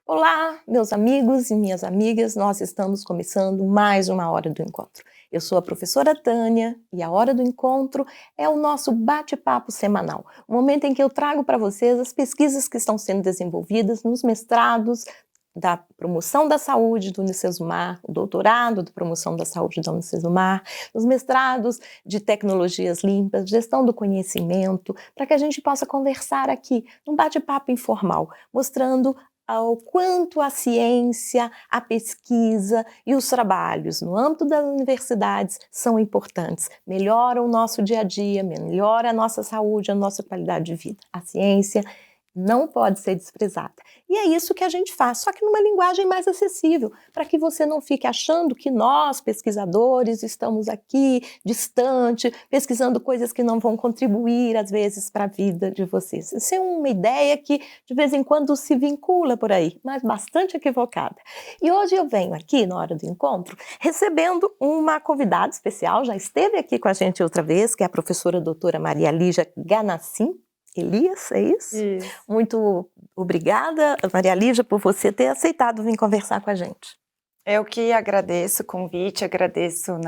Olá, meus amigos e minhas amigas, nós estamos começando mais uma Hora do Encontro. Eu sou a professora Tânia e a Hora do Encontro é o nosso bate-papo semanal, o momento em que eu trago para vocês as pesquisas que estão sendo desenvolvidas nos mestrados da promoção da saúde do Unicesumar, o doutorado de promoção da saúde da Unicesumar, os mestrados de tecnologias limpas, gestão do conhecimento, para que a gente possa conversar aqui num bate-papo informal, mostrando ao quanto a ciência, a pesquisa e os trabalhos no âmbito das universidades são importantes, melhoram o nosso dia a dia, melhora a nossa saúde, a nossa qualidade de vida. A ciência não pode ser desprezada. E é isso que a gente faz, só que numa linguagem mais acessível, para que você não fique achando que nós, pesquisadores, estamos aqui, distante, pesquisando coisas que não vão contribuir, às vezes, para a vida de vocês. Isso é uma ideia que, de vez em quando, se vincula por aí, mas bastante equivocada. E hoje eu venho aqui, na Hora do Encontro, recebendo uma convidada especial, já esteve aqui com a gente outra vez, que é a professora doutora Maria Lígia Ganassim Elias, é isso? Isso. Muito obrigada, Maria Lígia, por você ter aceitado vir conversar com a gente. Eu que agradeço o convite, agradeço,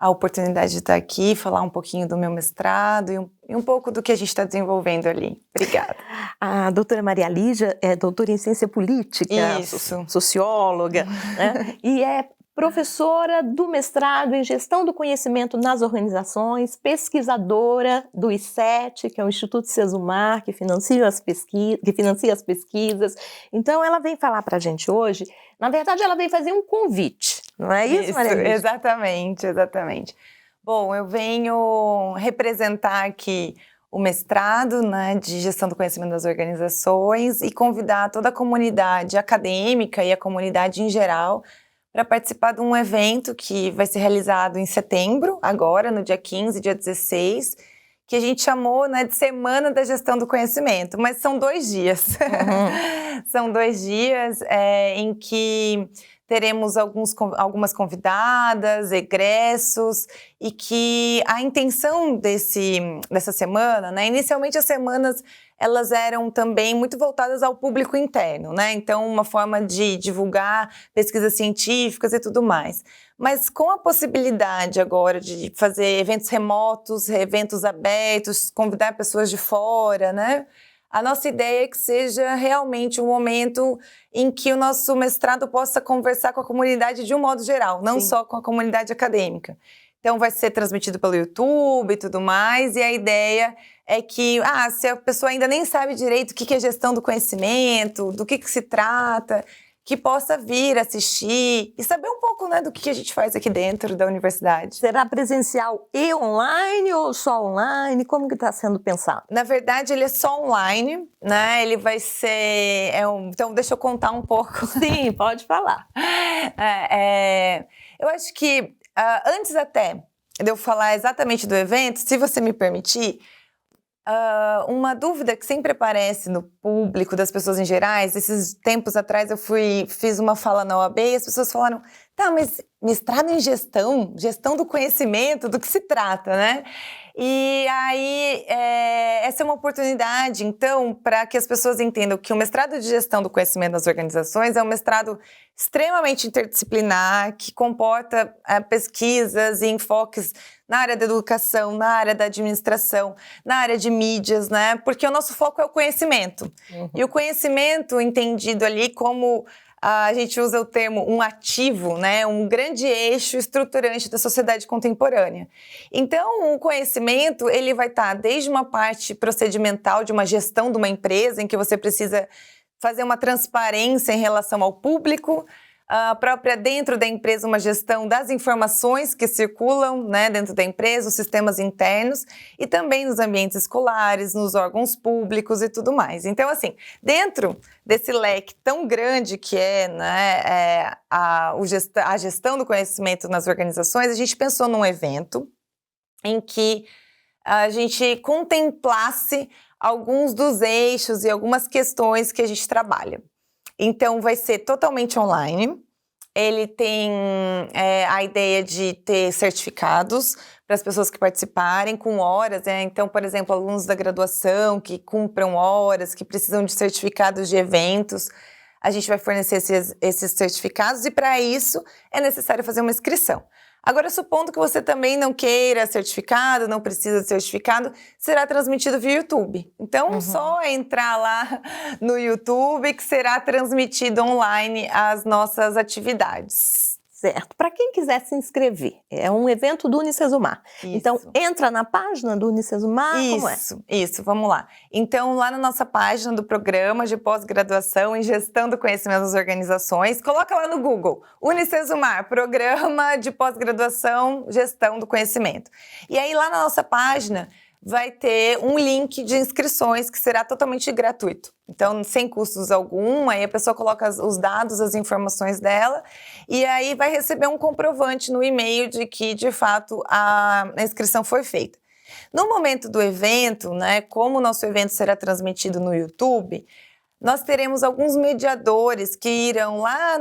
a oportunidade de estar aqui, falar um pouquinho do meu mestrado e um pouco do que a gente está desenvolvendo ali. Obrigada. A doutora Maria Lígia é doutora em ciência política, Isso. socióloga, né? E é professora do mestrado em gestão do conhecimento nas organizações, pesquisadora do I7, que é o Instituto Unicesumar, que financia as pesquisas. Então, ela vem falar para a gente hoje, na verdade, ela vem fazer um convite, não é isso, Maria Lígia? Exatamente. Bom, eu venho representar aqui o mestrado, de gestão do conhecimento das organizações e convidar toda a comunidade acadêmica e a comunidade em geral para participar de um evento que vai ser realizado em setembro, agora, no dia 15 e dia 16, que a gente chamou de Semana da Gestão do Conhecimento, mas são 2 dias. Uhum. São 2 dias em que teremos algumas convidadas, egressos, e que a intenção dessa semana, inicialmente as semanas elas eram também muito voltadas ao público interno, então uma forma de divulgar pesquisas científicas e tudo mais. Mas com a possibilidade agora de fazer eventos remotos, eventos abertos, convidar pessoas de fora, a nossa ideia é que seja realmente um momento em que o nosso mestrado possa conversar com a comunidade de um modo geral, não Sim. só com a comunidade acadêmica. Então vai ser transmitido pelo YouTube e tudo mais, e a ideia é que, se a pessoa ainda nem sabe direito o que é gestão do conhecimento, do que se trata, que possa vir assistir e saber um pouco do que a gente faz aqui dentro da universidade. Será presencial e online ou só online? Como que está sendo pensado? Na verdade, ele é só online, Ele vai ser... Então, deixa eu contar um pouco. Sim, pode falar. Eu acho que, antes até de eu falar exatamente do evento, se você me permitir, uma dúvida que sempre aparece no público, das pessoas em gerais, esses tempos atrás eu fiz uma fala na OAB e as pessoas falaram, tá, mas mestrado em gestão do conhecimento, do que se trata, E aí, essa é uma oportunidade, então, para que as pessoas entendam que o mestrado de gestão do conhecimento das organizações é um mestrado extremamente interdisciplinar, que comporta pesquisas e enfoques na área da educação, na área da administração, na área de mídias, Porque o nosso foco é o conhecimento. Uhum. E o conhecimento entendido ali como a gente usa o termo um ativo, um grande eixo estruturante da sociedade contemporânea. Então, o conhecimento, ele vai estar desde uma parte procedimental de uma gestão de uma empresa, em que você precisa fazer uma transparência em relação ao público, a própria dentro da empresa uma gestão das informações que circulam dentro da empresa, os sistemas internos e também nos ambientes escolares, nos órgãos públicos e tudo mais. Então, assim, dentro desse leque tão grande que a gestão do conhecimento nas organizações, a gente pensou num evento em que a gente contemplasse alguns dos eixos e algumas questões que a gente trabalha. Então, vai ser totalmente online. Ele tem a ideia de ter certificados para as pessoas que participarem, com horas. Então, por exemplo, alunos da graduação que cumpram horas, que precisam de certificados de eventos. a gente vai fornecer esses certificados e para isso é necessário fazer uma inscrição. Agora, supondo que você também não queira certificado, não precisa de certificado, será transmitido via YouTube. Então, só entrar lá no YouTube que será transmitido online as nossas atividades. Certo. Para quem quiser se inscrever, é um evento do Unicesumar. Isso. Então, entra na página do Unicesumar, como é? Isso, vamos lá. Então, lá na nossa página do programa de pós-graduação em gestão do conhecimento das organizações, coloca lá no Google, Unicesumar, programa de pós-graduação, gestão do conhecimento. E aí, lá na nossa página, vai ter um link de inscrições que será totalmente gratuito. Então, sem custos algum, aí a pessoa coloca os dados, as informações dela, e aí vai receber um comprovante no e-mail de que, de fato, a inscrição foi feita. No momento do evento, né, como o nosso evento será transmitido no YouTube, nós teremos alguns mediadores que irão lá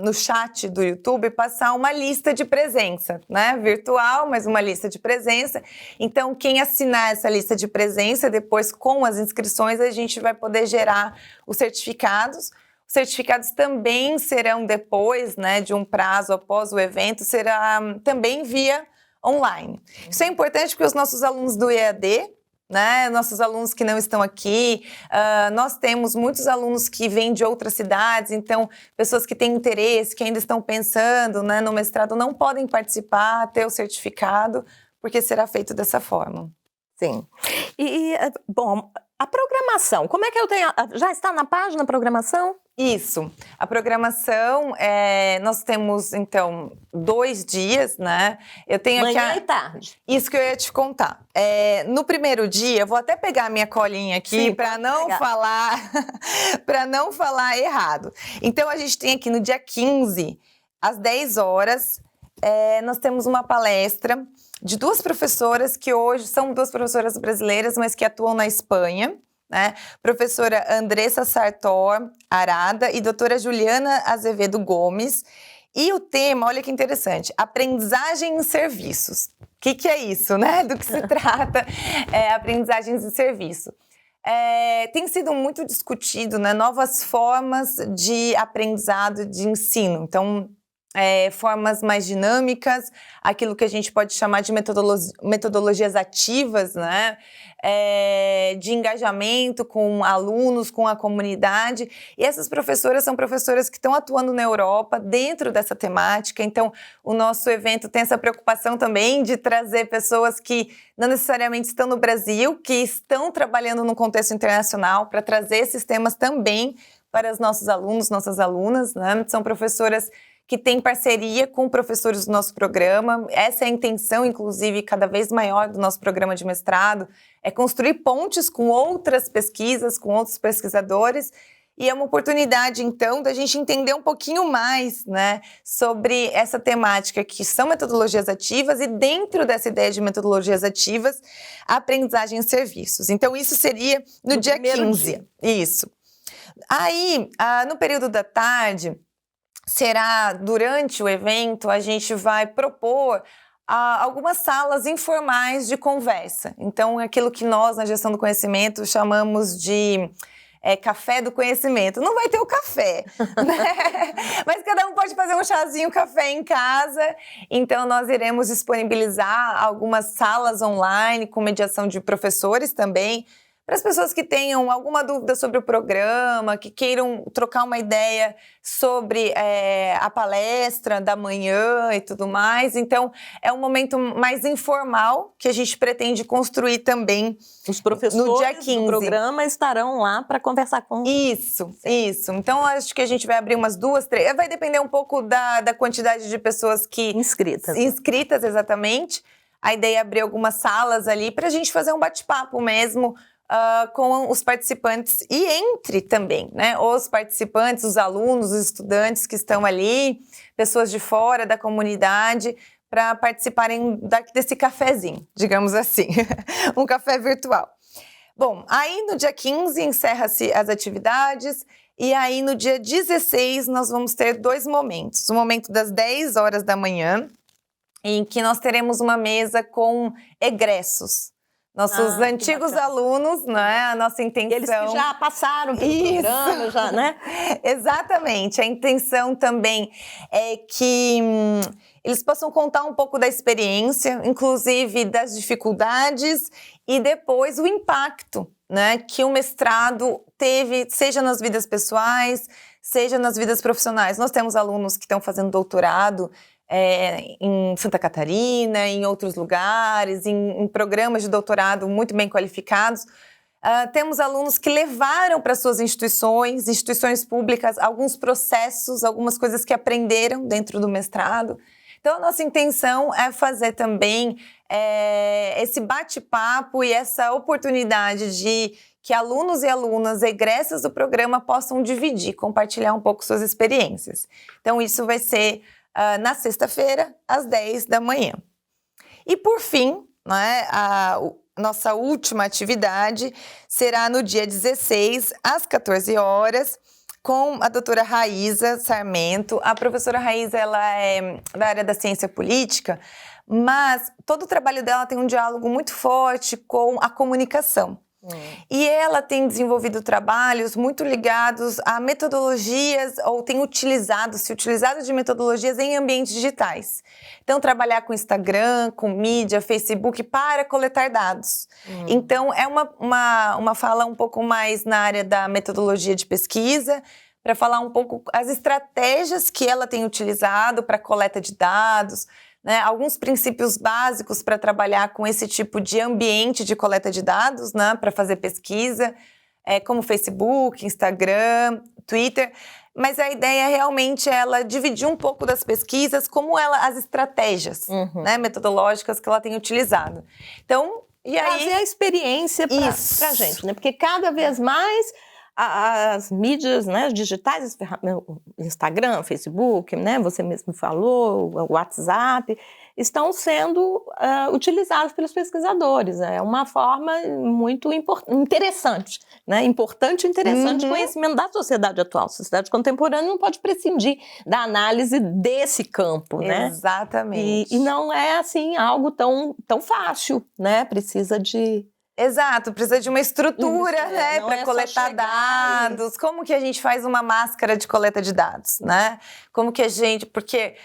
no chat do YouTube passar uma lista de presença, né? Virtual, mas uma lista de presença. Então, quem assinar essa lista de presença, depois com as inscrições, a gente vai poder gerar os certificados. Os certificados também serão depois, né, de um prazo após o evento, será também via online. Isso é importante porque os nossos alunos do EAD, né, nossos alunos que não estão aqui, nós temos muitos alunos que vêm de outras cidades, então pessoas que têm interesse, que ainda estão pensando, né, no mestrado não podem participar, ter o certificado, porque será feito dessa forma. Sim. Bom, a programação, como é que eu tenho? Já está na página a programação? Isso. A programação, nós temos, então, 2 dias, né? Eu tenho Manhã aqui e tarde. Isso que eu ia te contar. No primeiro dia, vou até pegar a minha colinha aqui para não falar para não falar errado. Então, a gente tem aqui no dia 15, às 10 horas, nós temos uma palestra de 2 professoras que hoje são 2 professoras brasileiras, mas que atuam na Espanha. Né? Professora Andressa Sartor Arada e doutora Juliana Azevedo Gomes. E o tema, olha que interessante, aprendizagem em serviços. O que é isso, né? Do que se trata aprendizagens em serviço? Tem sido muito discutido, né, novas formas de aprendizado, de ensino. Então, formas mais dinâmicas, aquilo que a gente pode chamar de metodologias ativas, né? De engajamento com alunos, com a comunidade. E essas professoras são professoras que estão atuando na Europa dentro dessa temática. Então, o nosso evento tem essa preocupação também de trazer pessoas que não necessariamente estão no Brasil, que estão trabalhando no contexto internacional, para trazer esses temas também para os nossos alunos, nossas alunas, né? São professoras que tem parceria com professores do nosso programa. Essa é a intenção, inclusive, cada vez maior do nosso programa de mestrado, é construir pontes com outras pesquisas, com outros pesquisadores, e é uma oportunidade, então, da gente entender um pouquinho mais, né, sobre essa temática, que são metodologias ativas, e dentro dessa ideia de metodologias ativas, a aprendizagem em serviços. Então, isso seria no dia 15. Isso. Aí, no período da tarde, será durante o evento, a gente vai propor algumas salas informais de conversa. Então, aquilo que nós, na gestão do conhecimento, chamamos de café do conhecimento. Não vai ter o café, né? Mas cada um pode fazer um chazinho, café em casa. Então, nós iremos disponibilizar algumas salas online com mediação de professores também, para as pessoas que tenham alguma dúvida sobre o programa, que queiram trocar uma ideia sobre a palestra da manhã e tudo mais. Então, é um momento mais informal que a gente pretende construir também. Os professores no dia 15. Do programa estarão lá para conversar com... Isso. Então, acho que a gente vai abrir umas 2, 3... Vai depender um pouco da quantidade de pessoas que... Inscritas, exatamente. A ideia é abrir algumas salas ali para a gente fazer um bate-papo mesmo, com os participantes e entre também, né? Os participantes, os alunos, os estudantes que estão ali, pessoas de fora da comunidade, para participarem desse cafezinho, digamos assim, um café virtual. Bom, aí no dia 15 encerra-se as atividades e aí no dia 16 nós vamos ter 2 momentos. O momento das 10 horas da manhã, em que nós teremos uma mesa com egressos. nossos antigos alunos, né? A nossa intenção... Eles que já passaram pelo programa, já, né? Exatamente. A intenção também é que eles possam contar um pouco da experiência, inclusive das dificuldades e depois o impacto, né, que o mestrado teve, seja nas vidas pessoais, seja nas vidas profissionais. Nós temos alunos que estão fazendo doutorado em Santa Catarina, em outros lugares, em programas de doutorado muito bem qualificados. Temos alunos que levaram para suas instituições públicas, alguns processos, algumas coisas que aprenderam dentro do mestrado. Então, a nossa intenção é fazer também esse bate-papo e essa oportunidade de que alunos e alunas egressas do programa possam dividir, compartilhar um pouco suas experiências. Então, isso vai ser na sexta-feira, às 10 da manhã. E, por fim, né, nossa última atividade será no dia 16, às 14 horas, com a doutora Raíza Sarmento. A professora Raíza, ela é da área da ciência política, mas todo o trabalho dela tem um diálogo muito forte com a comunicação. E ela tem desenvolvido trabalhos muito ligados a metodologias, ou tem se utilizado de metodologias em ambientes digitais. Então, trabalhar com Instagram, com mídia, Facebook, para coletar dados. Então, é uma fala um pouco mais na área da metodologia de pesquisa, para falar um pouco as estratégias que ela tem utilizado para coleta de dados, né, alguns princípios básicos para trabalhar com esse tipo de ambiente de coleta de dados, né, para fazer pesquisa, como Facebook, Instagram, Twitter. Mas a ideia realmente é ela dividir um pouco das pesquisas, as estratégias, né, metodológicas que ela tem utilizado. Então, e aí... Trazer a experiência para a gente, né? Porque cada vez mais as mídias, né, digitais, Instagram, Facebook, né, você mesmo falou, o WhatsApp, estão sendo utilizados pelos pesquisadores. É uma forma muito interessante, né? Importante e interessante de conhecimento da sociedade atual. A sociedade contemporânea não pode prescindir da análise desse campo, né? Exatamente. E não é, assim, algo tão fácil, né? Precisa de... Exato, precisa de uma estrutura, né, para coletar dados. Como que a gente faz uma máscara de coleta de dados, né? Porque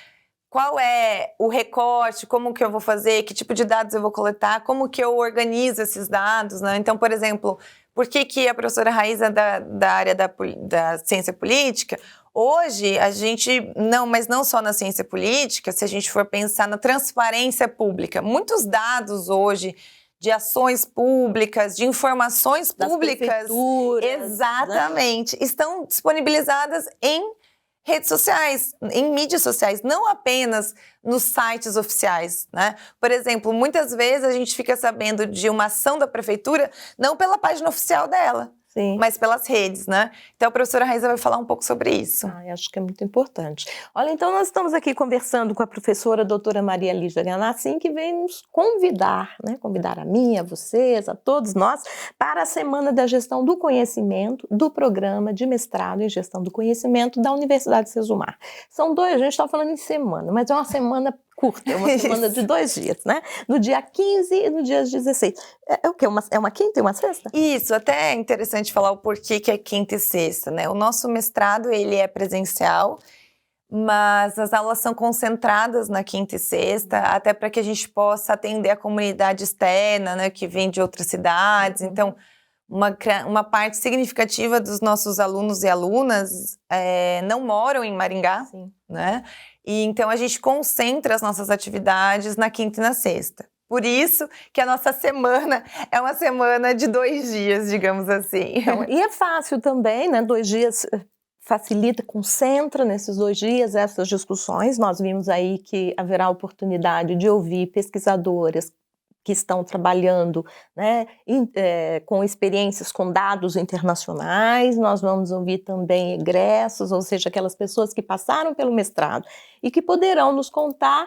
qual é o recorte, como que eu vou fazer, que tipo de dados eu vou coletar, como que eu organizo esses dados, né? Então, por exemplo, por que a professora Raíza da área da ciência política, hoje mas não só na ciência política, se a gente for pensar na transparência pública, muitos dados hoje de ações públicas, de informações públicas, exatamente, né? Estão disponibilizadas em redes sociais, em mídias sociais, não apenas nos sites oficiais, né? Por exemplo, muitas vezes a gente fica sabendo de uma ação da prefeitura não pela página oficial dela, sim, mas pelas redes, né? Então a professora Raíza vai falar um pouco sobre isso. Acho que é muito importante. Olha, então nós estamos aqui conversando com a professora doutora Maria Lígia Ganassim, que vem nos convidar, né? Convidar a mim, a vocês, a todos nós, para a Semana da Gestão do Conhecimento do Programa de Mestrado em Gestão do Conhecimento da Universidade Sesumar. A gente está falando em semana, mas é uma semana curta, é uma semana de 2 dias, né? No dia 15 e no dia 16. É o quê? É uma quinta e uma sexta? Isso, até é interessante falar o porquê que é quinta e sexta, né? O nosso mestrado, ele é presencial, mas as aulas são concentradas na quinta e sexta, até para que a gente possa atender a comunidade externa, né, que vem de outras cidades. Então, uma parte significativa dos nossos alunos e alunas não moram em Maringá, né? E então a gente concentra as nossas atividades na quinta e na sexta. Por isso que a nossa semana é uma semana de 2 dias, digamos assim. Então, e é fácil também, né? 2 dias facilita, concentra nesses 2 dias essas discussões. Nós vimos aí que haverá oportunidade de ouvir pesquisadoras que estão trabalhando, né, com experiências com dados internacionais. Nós vamos ouvir também egressos, ou seja, aquelas pessoas que passaram pelo mestrado e que poderão nos contar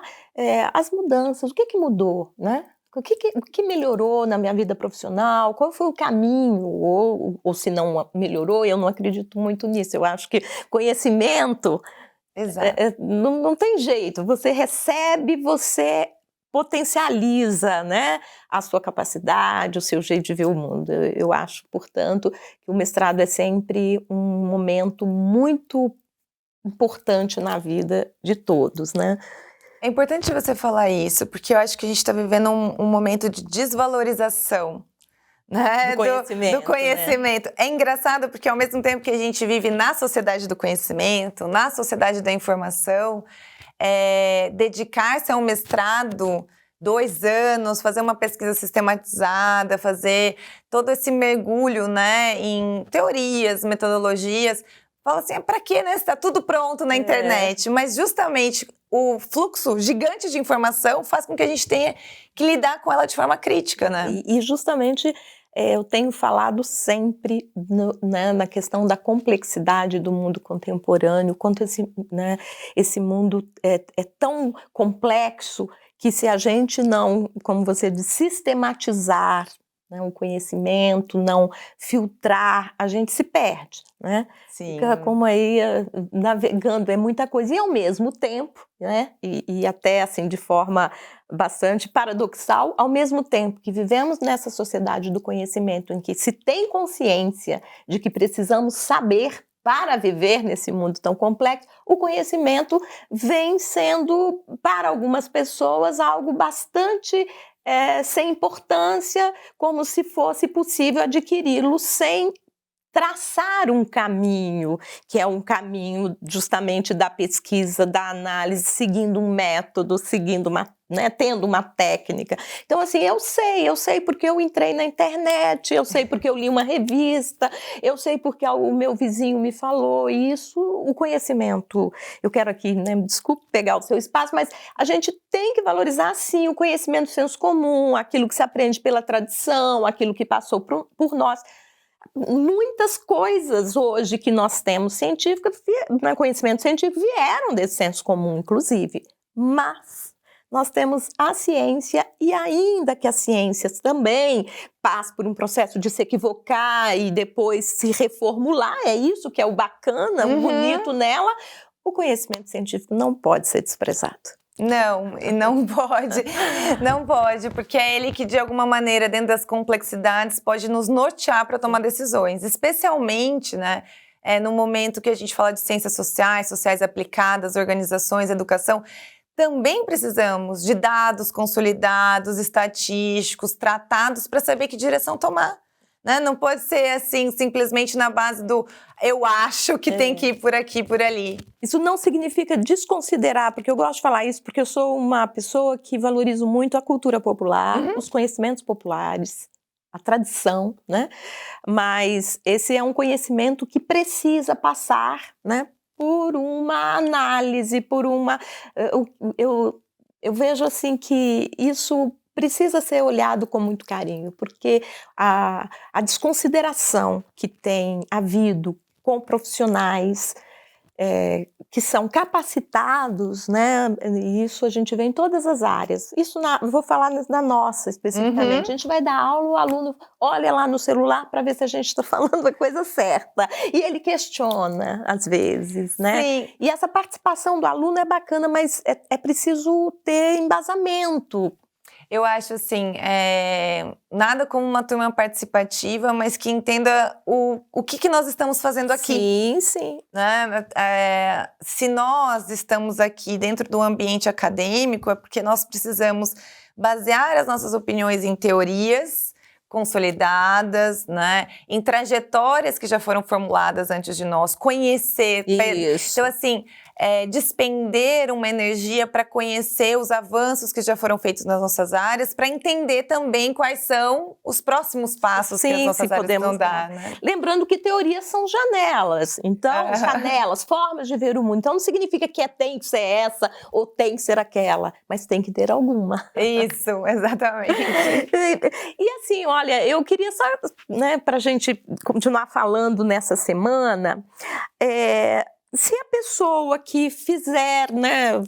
as mudanças, o que mudou, né? O que melhorou na minha vida profissional, qual foi o caminho, ou se não melhorou, eu não acredito muito nisso. Eu acho que conhecimento não tem jeito, você recebe, você potencializa, né, a sua capacidade, o seu jeito de ver o mundo. Eu acho, portanto, que o mestrado é sempre um momento muito importante na vida de todos, né? É importante você falar isso, porque eu acho que a gente está vivendo um momento de desvalorização, né? Do conhecimento. Né? É engraçado porque ao mesmo tempo que a gente vive na sociedade do conhecimento, na sociedade da informação, dedicar-se a um mestrado, 2 anos, fazer uma pesquisa sistematizada, fazer todo esse mergulho, né, em teorias, metodologias, fala assim, para quê, né? Está tudo pronto na internet. Mas justamente o fluxo gigante de informação faz com que a gente tenha que lidar com ela de forma crítica, né? E justamente eu tenho falado sempre né, na questão da complexidade do mundo contemporâneo, quanto esse mundo é tão complexo que se a gente não, como você disse, sistematizar, né, o conhecimento, não filtrar, a gente se perde, né? Sim. Fica como aí navegando, é muita coisa, e ao mesmo tempo, né, e até assim de forma bastante paradoxal, ao mesmo tempo que vivemos nessa sociedade do conhecimento em que se tem consciência de que precisamos saber para viver nesse mundo tão complexo, o conhecimento vem sendo, para algumas pessoas, algo bastante sem importância, como se fosse possível adquiri-lo sem traçar um caminho, que é um caminho justamente da pesquisa, da análise, seguindo um método, seguindo tendo uma técnica. Então, assim, eu sei porque eu entrei na internet, eu sei porque eu li uma revista, eu sei porque o meu vizinho me falou isso, o conhecimento. Eu quero aqui, né, desculpe pegar o seu espaço, mas a gente tem que valorizar, sim, o conhecimento do senso comum, aquilo que se aprende pela tradição, aquilo que passou por nós. Muitas coisas hoje que nós temos conhecimento científico vieram desse senso comum, inclusive, mas nós temos a ciência, e ainda que a ciência também passe por um processo de se equivocar e depois se reformular, é isso que é o bacana, o bonito nela, o conhecimento científico não pode ser desprezado. Não, e não pode, não pode, porque é ele que de alguma maneira, dentro das complexidades, pode nos nortear para tomar decisões, especialmente, né, no momento que a gente fala de ciências sociais aplicadas, organizações, educação, também precisamos de dados consolidados, estatísticos, tratados para saber que direção tomar. Né? Não pode ser assim, simplesmente na base do eu acho que tem que ir por aqui, por ali. Isso não significa desconsiderar, porque eu gosto de falar isso, porque eu sou uma pessoa que valorizo muito a cultura popular, os conhecimentos populares, a tradição, né? Mas esse é um conhecimento que precisa passar, né, por uma análise, por uma... Eu vejo assim que isso precisa ser olhado com muito carinho, porque a desconsideração que tem havido com profissionais que são capacitados, né? E isso a gente vê em todas as áreas. Isso vou falar na nossa especificamente. A gente vai dar aula, o aluno olha lá no celular para ver se a gente está falando a coisa certa. E ele questiona, às vezes, né? Sim. E essa participação do aluno é bacana, mas é preciso ter embasamento. Eu acho assim, nada como uma turma participativa, mas que entenda o que nós estamos fazendo aqui. Sim, sim. Né? Se nós estamos aqui dentro do ambiente acadêmico, é porque nós precisamos basear as nossas opiniões em teorias consolidadas, né? Em trajetórias que já foram formuladas antes de nós, conhecer. Isso. Então, assim, despender uma energia para conhecer os avanços que já foram feitos nas nossas áreas, para entender também quais são os próximos passos que as nossas áreas vão dar. Né? Lembrando que teorias são janelas, então, janelas, formas de ver o mundo. Então, não significa que tem que ser essa ou tem que ser aquela, mas tem que ter alguma. Isso, exatamente. E assim, olha, eu queria só, né, para a gente continuar falando nessa semana, se a pessoa que fizer, né,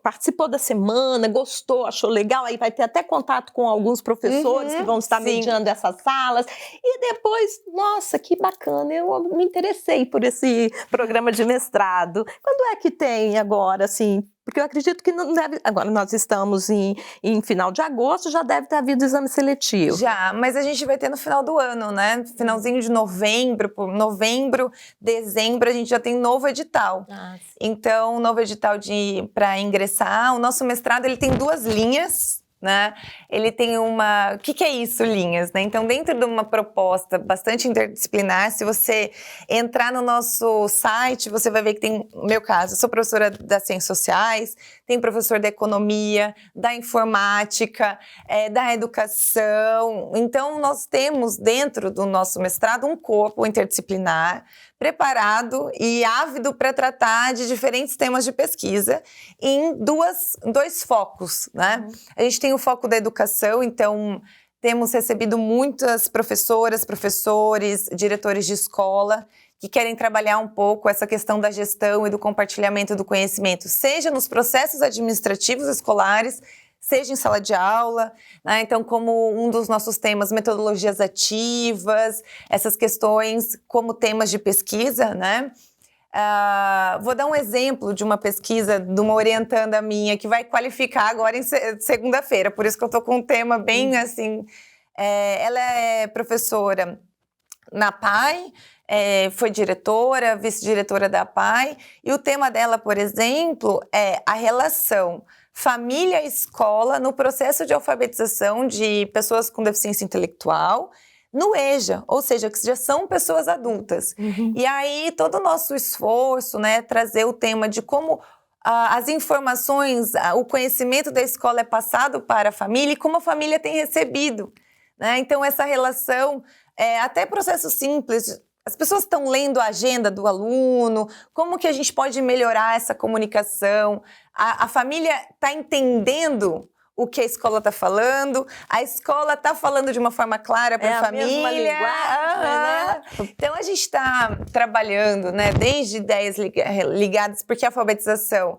participou da semana, gostou, achou legal, aí vai ter até contato com alguns professores que vão estar mediando essas salas, e depois, nossa, que bacana, eu me interessei por esse programa de mestrado. Quando é que tem agora, assim, Porque eu acredito que não deve... Agora, nós estamos em final de agosto, já deve ter havido exame seletivo. Já, mas a gente vai ter no final do ano, né? Finalzinho de novembro, dezembro, a gente já tem novo edital. Então, novo edital para ingressar. O nosso mestrado, ele tem 2 linhas, né? Ele tem uma... O que é isso, linhas? Né? Então, dentro de uma proposta bastante interdisciplinar, se você entrar no nosso site, você vai ver que tem, no meu caso, eu sou professora das ciências sociais, tem professor da economia, da informática, da educação. Então, nós temos dentro do nosso mestrado um corpo interdisciplinar preparado e ávido para tratar de diferentes temas de pesquisa em 2 focos, né? A gente tem o foco da educação, então temos recebido muitas professoras, professores, diretores de escola que querem trabalhar um pouco essa questão da gestão e do compartilhamento do conhecimento, seja nos processos administrativos escolares, seja em sala de aula, né? Então, como um dos nossos temas, metodologias ativas, essas questões como temas de pesquisa, né? Vou dar um exemplo de uma pesquisa de uma orientanda minha que vai qualificar agora em segunda-feira, por isso que eu estou com um tema bem assim... ela é professora na PAI, foi diretora, vice-diretora da PAI, e o tema dela, por exemplo, é a relação família-escola no processo de alfabetização de pessoas com deficiência intelectual, no EJA, ou seja, que já são pessoas adultas. E aí, todo o nosso esforço, né, trazer o tema de como as informações, o conhecimento da escola é passado para a família e como a família tem recebido, né? Então, essa relação, até processos simples, as pessoas estão lendo a agenda do aluno, como que a gente pode melhorar essa comunicação, a família está entendendo o que a escola está falando, a escola está falando de uma forma clara para a família. Mesma linguagem, né? Então, a gente está trabalhando, né, desde ideias ligadas, porque a alfabetização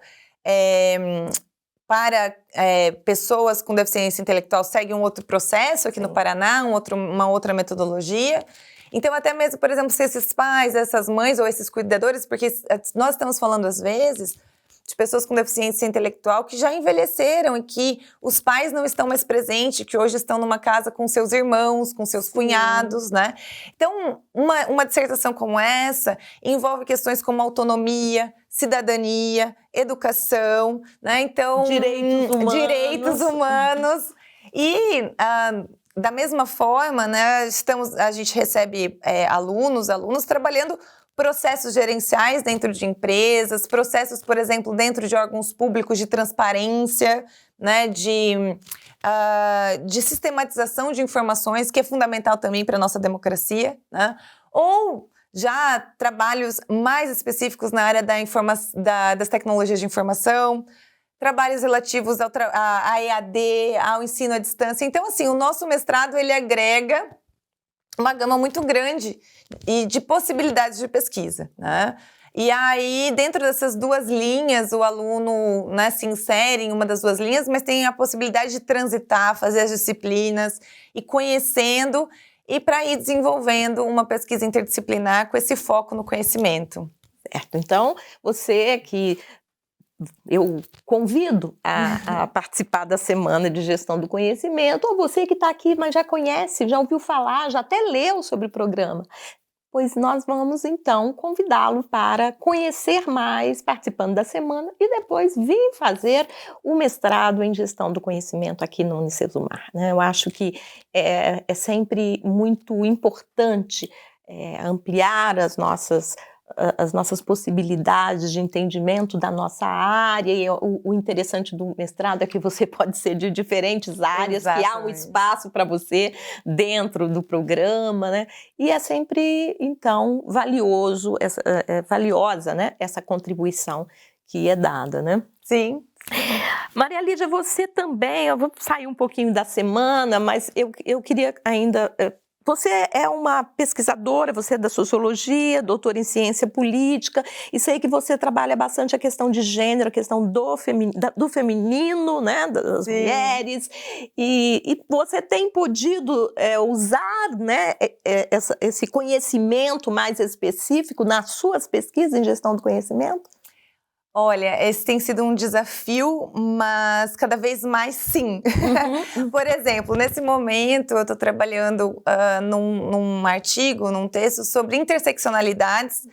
para pessoas com deficiência intelectual segue um outro processo aqui no Paraná, uma outra metodologia. Então, até mesmo, por exemplo, se esses pais, essas mães ou esses cuidadores, porque nós estamos falando, às vezes, de pessoas com deficiência intelectual que já envelheceram e que os pais não estão mais presentes, que hoje estão numa casa com seus irmãos, com seus cunhados, né? Então, uma dissertação como essa envolve questões como autonomia, cidadania, educação, né? Então, direitos humanos. E da mesma forma, né, a gente recebe alunos trabalhando processos gerenciais dentro de empresas, processos, por exemplo, dentro de órgãos públicos de transparência, né, de sistematização de informações, que é fundamental também para a nossa democracia, né? Ou já trabalhos mais específicos na área das tecnologias de informação, trabalhos relativos à EAD, ao ensino à distância. Então, assim, o nosso mestrado, ele agrega uma gama muito grande de possibilidades de pesquisa, né? E aí, dentro dessas 2 linhas, o aluno, né, se insere em uma das 2 linhas, mas tem a possibilidade de transitar, fazer as disciplinas, e conhecendo, e para ir desenvolvendo uma pesquisa interdisciplinar com esse foco no conhecimento. Certo. Então, você que eu convido a participar da Semana de Gestão do Conhecimento, ou você que está aqui, mas já conhece, já ouviu falar, já até leu sobre o programa, pois nós vamos, então, convidá-lo para conhecer mais, participando da semana, e depois vir fazer o mestrado em Gestão do Conhecimento aqui no Unicesumar, né? Eu acho que é sempre muito importante ampliar as nossas possibilidades de entendimento da nossa área, e o interessante do mestrado é que você pode ser de diferentes áreas, que há um espaço para você dentro do programa, né? E é sempre, então, valiosa, né, essa contribuição que é dada, né? Sim. Maria Lídia, você também, eu vou sair um pouquinho da semana, mas eu queria ainda... Você é uma pesquisadora, você é da sociologia, doutora em ciência política, e sei que você trabalha bastante a questão de gênero, a questão do feminino, né, das mulheres, e você tem podido usar, né, esse conhecimento mais específico nas suas pesquisas em gestão do conhecimento? Olha, esse tem sido um desafio, mas cada vez mais sim. Por exemplo, nesse momento eu estou trabalhando num artigo, num texto sobre interseccionalidades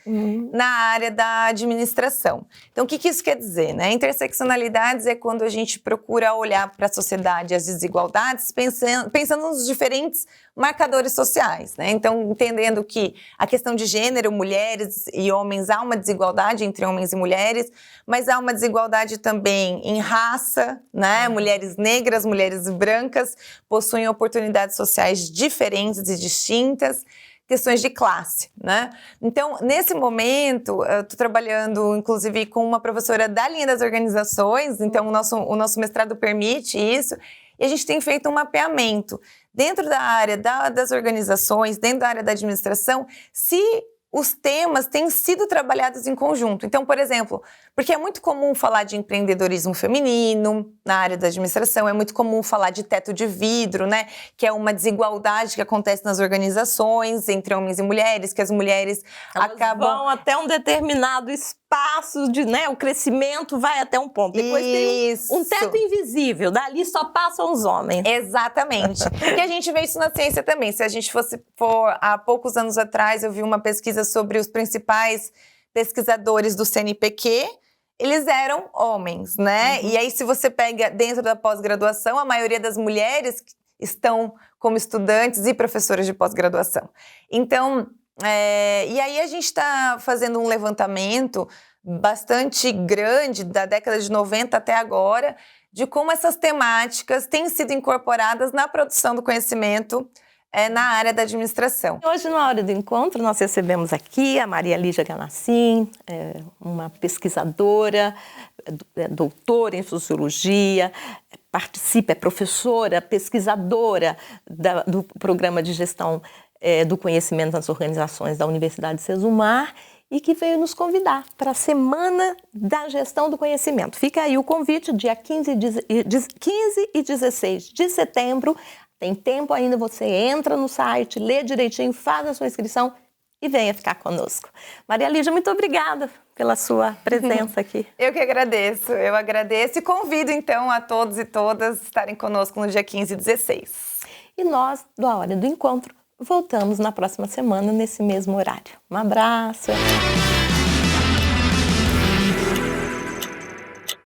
na área da administração. Então, o que isso quer dizer, né? Interseccionalidades é quando a gente procura olhar para a sociedade e as desigualdades pensando nos diferentes marcadores sociais, né? Então, entendendo que a questão de gênero, mulheres e homens, há uma desigualdade entre homens e mulheres, mas há uma desigualdade também em raça, né? Mulheres negras, mulheres brancas possuem oportunidades sociais diferentes e distintas, questões de classe, né? Então, nesse momento, eu estou trabalhando, inclusive, com uma professora da linha das organizações, então o nosso mestrado permite isso, e a gente tem feito um mapeamento dentro da área das organizações, dentro da área da administração, se os temas têm sido trabalhados em conjunto. Então, por exemplo, porque é muito comum falar de empreendedorismo feminino na área da administração, é muito comum falar de teto de vidro, né? Que é uma desigualdade que acontece nas organizações entre homens e mulheres, que as mulheres vão até um determinado espaço de, né? O crecimento vai até um ponto. Depois tem um teto invisível, dali só passam os homens. Exatamente. E a gente vê isso na ciência também. Se a gente for há poucos anos atrás, eu vi uma pesquisa sobre os principais pesquisadores do CNPq, eles eram homens, né? E aí, se você pega dentro da pós-graduação, a maioria das mulheres estão como estudantes e professoras de pós-graduação. Então, e aí a gente está fazendo um levantamento bastante grande, da década de 90 até agora, de como essas temáticas têm sido incorporadas na produção do conhecimento na área da administração. Hoje, na hora do encontro, nós recebemos aqui a Maria Lígia Ganassim, uma pesquisadora, doutora em sociologia, participa, é professora, pesquisadora do programa de gestão do conhecimento nas organizações da Universidade Sesumar e que veio nos convidar para a Semana da Gestão do Conhecimento. Fica aí o convite, dia 15 e 16 de setembro. Tem tempo ainda, você entra no site, lê direitinho, faz a sua inscrição e venha ficar conosco. Maria Lígia, muito obrigada pela sua presença aqui. Eu que agradeço, eu agradeço e convido então a todos e todas a estarem conosco no dia 15 e 16. E nós, da Hora do Encontro, voltamos na próxima semana nesse mesmo horário. Um abraço!